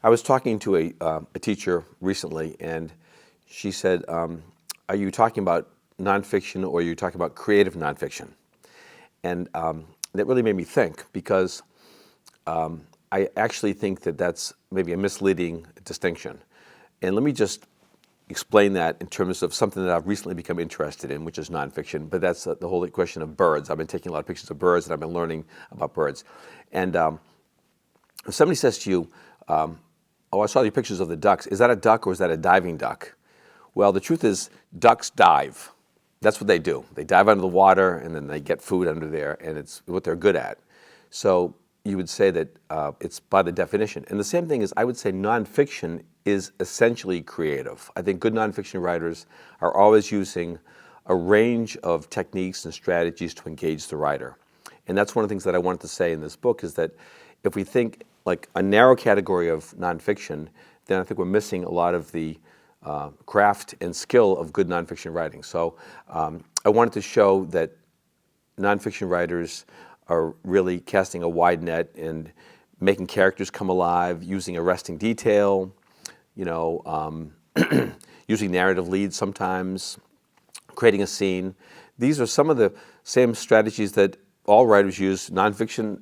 I was talking to a teacher recently, and she said, are you talking about nonfiction or are you talking about creative nonfiction? And that really made me think, because I actually think that that's maybe a misleading distinction. And let me just explain that in terms of something that I've recently become interested in, which is nonfiction. But that's the whole question of birds. I've been taking a lot of pictures of birds, and I've been learning about birds. And if somebody says to you, oh, I saw your pictures of the ducks. Is that a duck or is that a diving duck? Well, the truth is, ducks dive. That's what they do. They dive under the water, and then they get food under there, and it's what they're good at. So you would say that it's by the definition. And the same thing is, I would say nonfiction is essentially creative. I think good nonfiction writers are always using a range of techniques and strategies to engage the writer. And that's one of the things that I wanted to say in this book, is that if we think like a narrow category of nonfiction, then I think we're missing a lot of the craft and skill of good nonfiction writing. So I wanted to show that nonfiction writers are really casting a wide net and making characters come alive, using arresting detail, using narrative leads sometimes, creating a scene. These are some of the same strategies that all writers use. Nonfiction,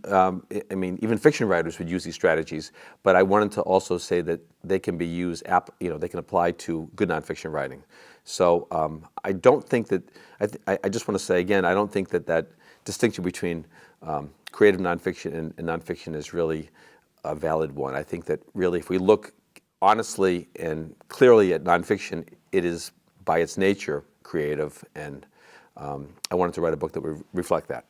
even fiction writers would use these strategies, but I wanted to also say that they can be used, they can apply to good nonfiction writing. So I don't think that, I just want to say again, I don't think that that distinction between creative nonfiction and nonfiction is really a valid one. I think that really, if we look honestly and clearly at nonfiction, it is by its nature creative, and I wanted to write a book that would reflect that.